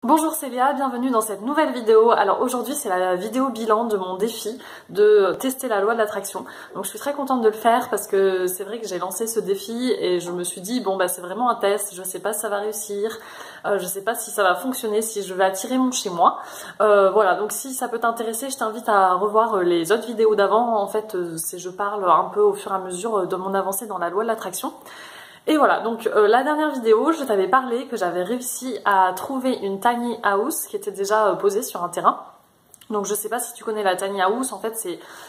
Bonjour, c'est Léa, bienvenue dans cette nouvelle vidéo. Alors aujourd'hui c'est la vidéo bilan de mon défi de tester la loi de l'attraction. Donc je suis très contente de le faire parce que c'est vrai que j'ai lancé ce défi et je me suis dit bon bah c'est vraiment un test, je sais pas si ça va réussir, je sais pas si ça va fonctionner, si je vais attirer mon chez moi. Voilà, donc si ça peut t'intéresser, je t'invite à revoir les autres vidéos d'avant. En fait je parle un peu au fur et à mesure de mon avancée dans la loi de l'attraction. Et voilà, donc la dernière vidéo, je t'avais parlé que j'avais réussi à trouver une tiny house qui était déjà posée sur un terrain. Donc je sais pas si tu connais la tiny house, en fait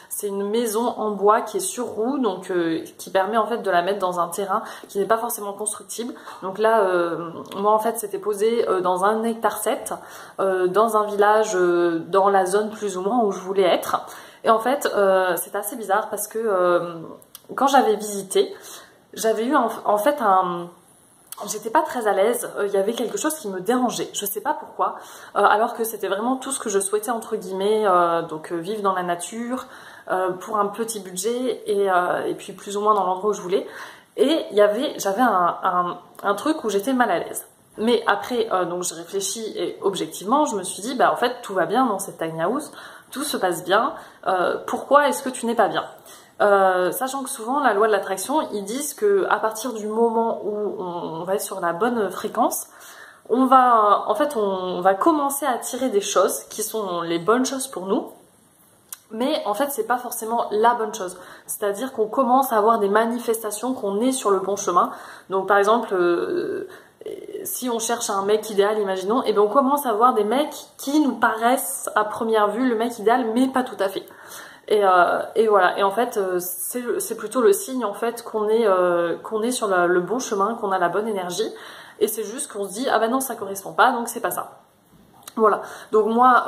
c'est une maison en bois qui est sur roue, donc qui permet en fait de la mettre dans un terrain qui n'est pas forcément constructible. Donc là, moi en fait c'était posé dans un hectare 7, dans un village, dans la zone plus ou moins où je voulais être. Et en fait c'est assez bizarre parce que quand j'avais visité, j'avais eu en fait j'étais pas très à l'aise, il y avait quelque chose qui me dérangeait, je sais pas pourquoi, alors que c'était vraiment tout ce que je souhaitais entre guillemets, donc vivre dans la nature, pour un petit budget et puis plus ou moins dans l'endroit où je voulais. Et j'avais un truc où j'étais mal à l'aise. Mais après, donc j'ai réfléchi et objectivement, je me suis dit, bah en fait tout va bien dans cette tiny house, tout se passe bien, pourquoi est-ce que tu n'es pas bien ? Sachant que souvent la loi de l'attraction, ils disent que à partir du moment où on va être sur la bonne fréquence, on va commencer à attirer des choses qui sont les bonnes choses pour nous, mais en fait c'est pas forcément la bonne chose. C'est-à-dire qu'on commence à avoir des manifestations qu'on est sur le bon chemin. Donc par exemple, si on cherche un mec idéal, imaginons, et bien on commence à voir des mecs qui nous paraissent à première vue le mec idéal, mais pas tout à fait. Et voilà, et en fait c'est plutôt le signe en fait qu'on est sur le bon chemin, qu'on a la bonne énergie, et c'est juste qu'on se dit ah bah non ça correspond pas, donc c'est pas ça. Voilà, donc moi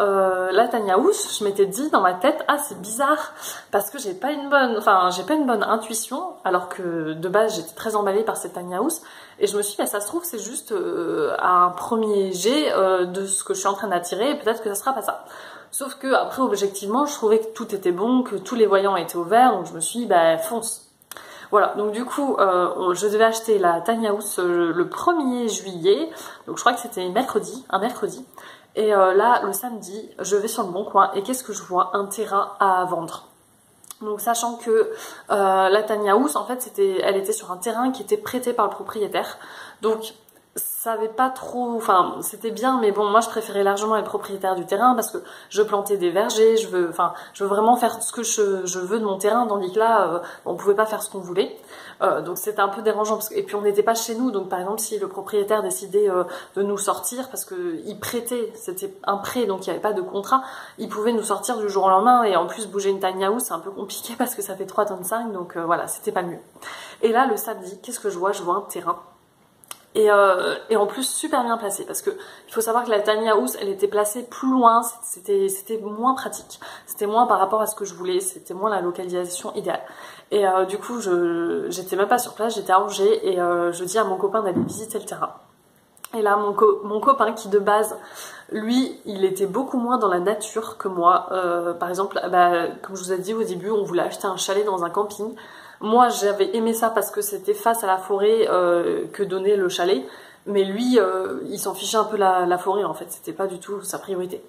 la tiny house, je m'étais dit dans ma tête ah c'est bizarre parce que j'ai pas une bonne intuition, alors que de base j'étais très emballée par cette tiny house, et je me suis dit bah, ça se trouve c'est juste un premier jet de ce que je suis en train d'attirer, et peut-être que ça sera pas ça. Sauf que après objectivement je trouvais que tout était bon, que tous les voyants étaient au vert, donc je me suis dit bah fonce. Voilà, donc du coup je devais acheter la tiny house le 1er juillet, donc je crois que c'était un mercredi. Et là le samedi je vais sur le Bon Coin et qu'est-ce que je vois? Un terrain à vendre. Donc sachant que la tiny house en fait elle était sur un terrain qui était prêté par le propriétaire, donc ça avait pas trop, enfin c'était bien, mais bon moi je préférais largement être propriétaire du terrain parce que je plantais des vergers, je veux vraiment faire ce que je veux de mon terrain, tandis que là on pouvait pas faire ce qu'on voulait, donc c'était un peu dérangeant et puis on n'était pas chez nous, donc par exemple si le propriétaire décidait de nous sortir parce que il prêtait, c'était un prêt donc il n'y avait pas de contrat, il pouvait nous sortir du jour au lendemain, et en plus bouger une tiny house c'est un peu compliqué parce que ça fait 3,5 tonnes, donc voilà c'était pas le mieux. Et là le samedi qu'est-ce que je vois? Je vois un terrain. Et en plus super bien placé, parce que il faut savoir que la tiny house elle était placée plus loin, c'était moins pratique, c'était moins par rapport à ce que je voulais, c'était moins la localisation idéale. Et du coup j'étais même pas sur place, j'étais à Angers, et je dis à mon copain d'aller visiter le terrain. Et là mon copain qui de base lui il était beaucoup moins dans la nature que moi, par exemple comme je vous ai dit au début on voulait acheter un chalet dans un camping. Moi j'avais aimé ça parce que c'était face à la forêt que donnait le chalet, mais lui il s'en fichait un peu la forêt en fait, c'était pas du tout sa priorité.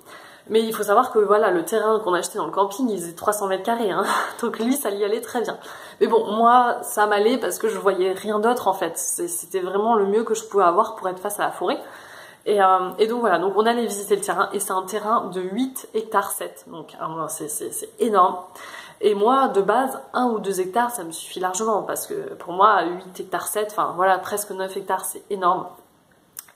Mais il faut savoir que voilà, le terrain qu'on a acheté dans le camping il faisait 300 mètres carrés, hein. Donc lui ça lui allait très bien. Mais bon moi ça m'allait parce que je voyais rien d'autre en fait, c'était vraiment le mieux que je pouvais avoir pour être face à la forêt. Et donc voilà, donc on allait visiter le terrain, et c'est un terrain de 8 hectares 7, donc c'est énorme. Et moi, de base, 1 ou 2 hectares, ça me suffit largement, parce que pour moi, 8 hectares 7, enfin voilà, presque 9 hectares, c'est énorme.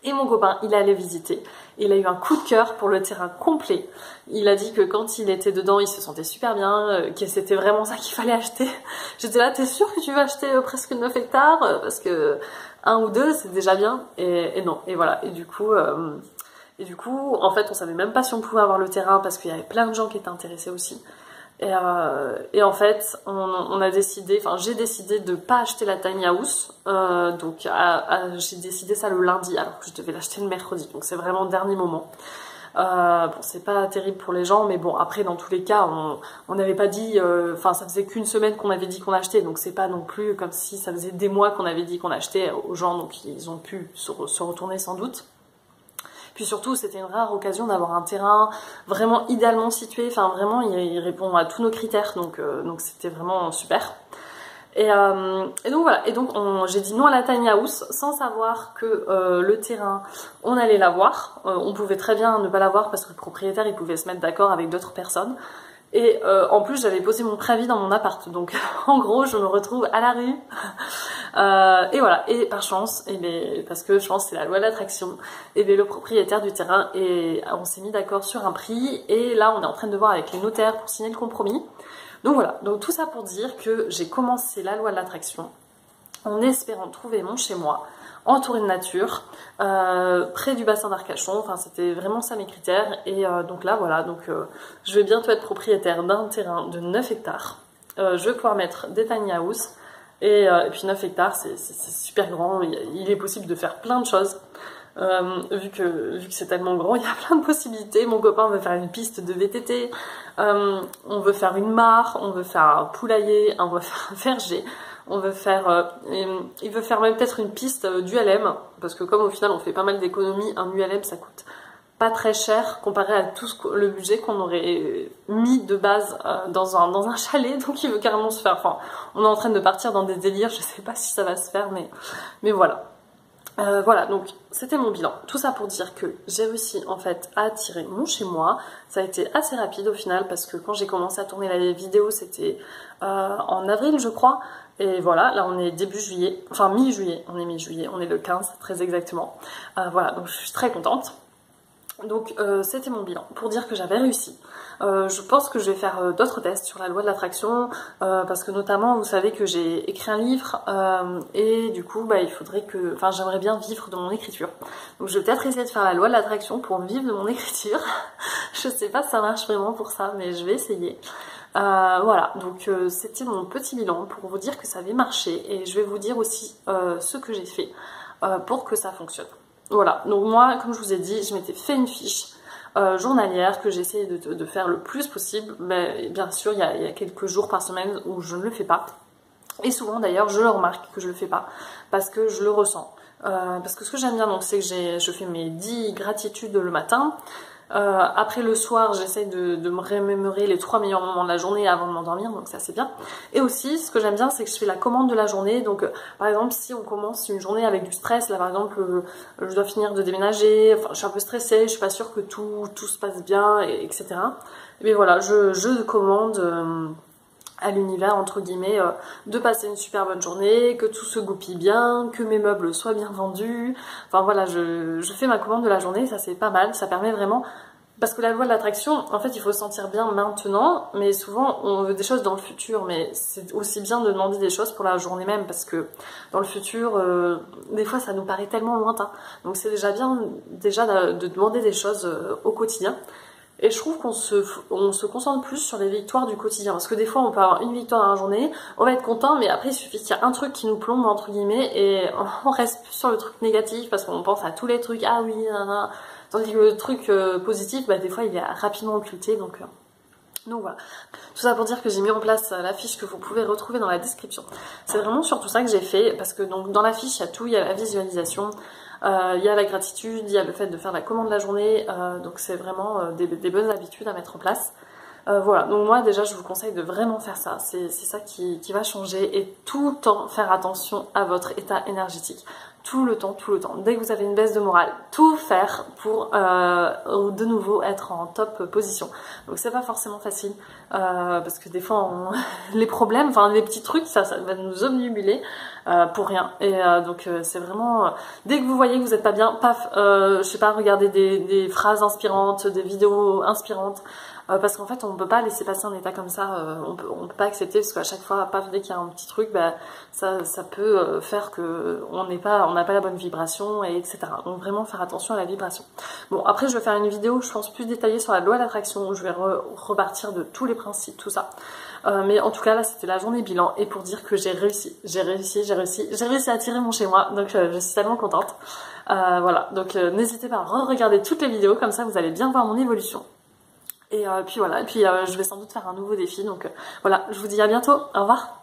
Et mon copain, il allait visiter, il a eu un coup de cœur pour le terrain complet. Il a dit que quand il était dedans, il se sentait super bien, que c'était vraiment ça qu'il fallait acheter. J'étais là, t'es sûre que tu veux acheter presque 9 hectares? Parce que 1 ou 2, c'est déjà bien. Et non, et voilà. Et du coup, en fait, on savait même pas si on pouvait avoir le terrain, parce qu'il y avait plein de gens qui étaient intéressés aussi. Et en fait, on a décidé, enfin j'ai décidé de pas acheter la tiny house, donc j'ai décidé ça le lundi, alors que je devais l'acheter le mercredi, donc c'est vraiment le dernier moment. Bon, c'est pas terrible pour les gens, mais bon, après dans tous les cas, on n'avait pas dit, enfin ça faisait qu'une semaine qu'on avait dit qu'on achetait, donc c'est pas non plus comme si ça faisait des mois qu'on avait dit qu'on achetait aux gens, donc ils ont pu se retourner sans doute. Puis surtout, c'était une rare occasion d'avoir un terrain vraiment idéalement situé. Enfin, vraiment, il répond à tous nos critères. Donc c'était vraiment super. Et donc voilà, et donc j'ai dit non à la tiny house sans savoir que le terrain, on allait l'avoir. On pouvait très bien ne pas l'avoir parce que le propriétaire, il pouvait se mettre d'accord avec d'autres personnes. Et en plus, j'avais posé mon préavis dans mon appart. Donc en gros, je me retrouve à la rue. Et voilà, et par chance, et bien, parce que chance c'est la loi de l'attraction, et bien, le propriétaire du terrain, et on s'est mis d'accord sur un prix. Et là, on est en train de voir avec les notaires pour signer le compromis. Donc voilà, donc tout ça pour dire que j'ai commencé la loi de l'attraction en espérant trouver mon chez-moi, entouré de nature, près du bassin d'Arcachon. Enfin, c'était vraiment ça mes critères. Et donc là, voilà, donc je vais bientôt être propriétaire d'un terrain de 9 hectares. Je vais pouvoir mettre des tiny house. Et puis 9 hectares, c'est super grand. Il est possible de faire plein de choses. Vu que c'est tellement grand, il y a plein de possibilités. Mon copain veut faire une piste de VTT, on veut faire une mare, on veut faire un poulailler, on veut faire un verger, on veut faire, il veut faire même peut-être une piste d'ULM, parce que comme au final on fait pas mal d'économies, un ULM ça coûte pas très cher comparé à tout le budget qu'on aurait mis de base dans un chalet. Donc il veut carrément se faire, enfin on est en train de partir dans des délires, je sais pas si ça va se faire, mais voilà. Voilà, donc c'était mon bilan. Tout ça pour dire que j'ai réussi en fait à attirer mon chez moi. Ça a été assez rapide au final parce que quand j'ai commencé à tourner la vidéo, c'était en avril je crois. Et voilà, là on est début juillet, enfin mi-juillet, on est le 15 très exactement. Voilà, donc je suis très contente. Donc c'était mon bilan pour dire que j'avais réussi. Je pense que je vais faire d'autres tests sur la loi de l'attraction parce que notamment vous savez que j'ai écrit un livre et du coup bah, il faudrait que, enfin j'aimerais bien vivre de mon écriture. Donc je vais peut-être essayer de faire la loi de l'attraction pour vivre de mon écriture. Je sais pas si ça marche vraiment pour ça mais je vais essayer. Voilà, donc c'était mon petit bilan pour vous dire que ça avait marché et je vais vous dire aussi ce que j'ai fait pour que ça fonctionne. Voilà, donc moi, comme je vous ai dit, je m'étais fait une fiche journalière que j'essaie de faire le plus possible. Mais bien sûr, il y a quelques jours par semaine où je ne le fais pas. Et souvent d'ailleurs, je le remarque que je le fais pas parce que je le ressens. Parce que ce que j'aime bien, donc, c'est que je fais mes 10 gratitudes le matin. Après le soir, j'essaie de me remémorer les 3 meilleurs moments de la journée avant de m'endormir, donc ça c'est bien. Et aussi, ce que j'aime bien, c'est que je fais la commande de la journée. Donc par exemple, si on commence une journée avec du stress, là par exemple, je dois finir de déménager, enfin je suis un peu stressée, je suis pas sûre que tout se passe bien, etc. Mais voilà, je commande à l'univers, entre guillemets, de passer une super bonne journée, que tout se goupille bien, que mes meubles soient bien vendus. Enfin voilà, je fais ma commande de la journée, ça c'est pas mal, ça permet vraiment... Parce que la loi de l'attraction, en fait, il faut se sentir bien maintenant, mais souvent, on veut des choses dans le futur, mais c'est aussi bien de demander des choses pour la journée même, parce que dans le futur, des fois, ça nous paraît tellement lointain. Donc c'est déjà bien de demander des choses au quotidien. Et je trouve qu'on se concentre plus sur les victoires du quotidien. Parce que des fois, on peut avoir une victoire dans la journée, on va être content, mais après, il suffit qu'il y ait un truc qui nous plombe, entre guillemets, et on reste plus sur le truc négatif, parce qu'on pense à tous les trucs, ah oui, nanana. Tandis que le truc positif, bah, des fois, il est rapidement occulté, donc voilà. Tout ça pour dire que j'ai mis en place la fiche que vous pouvez retrouver dans la description. C'est vraiment surtout ça que j'ai fait, parce que donc, dans la fiche, il y a tout, il y a la visualisation, il y a la gratitude, il y a le fait de faire la commande de la journée, donc c'est vraiment des bonnes habitudes à mettre en place. Voilà, donc moi déjà je vous conseille de vraiment faire ça, c'est ça qui va changer, et tout le temps faire attention à votre état énergétique. Tout le temps, dès que vous avez une baisse de morale, tout faire pour de nouveau être en top position. Donc c'est pas forcément facile, parce que des fois les problèmes, enfin les petits trucs, ça va nous obnubiler pour rien. Et donc c'est vraiment, dès que vous voyez que vous n'êtes pas bien, paf, je sais pas, regardez des phrases inspirantes, des vidéos inspirantes, parce qu'en fait on ne peut pas laisser passer un état comme ça, on peut pas accepter, parce qu'à chaque fois, paf, dès qu'il y a un petit truc, bah, ça peut faire que on n'a pas la bonne vibration, et etc. Donc vraiment faire attention à la vibration. Bon, après je vais faire une vidéo, je pense, plus détaillée sur la loi de l'attraction, où je vais repartir de tous les principes, tout ça. Mais en tout cas là c'était la journée bilan, et pour dire que j'ai réussi à attirer mon chez moi, donc je suis tellement contente. Voilà, donc n'hésitez pas à re-regarder toutes les vidéos, comme ça vous allez bien voir mon évolution. Et puis voilà, et puis je vais sans doute faire un nouveau défi, donc voilà, je vous dis à bientôt, au revoir.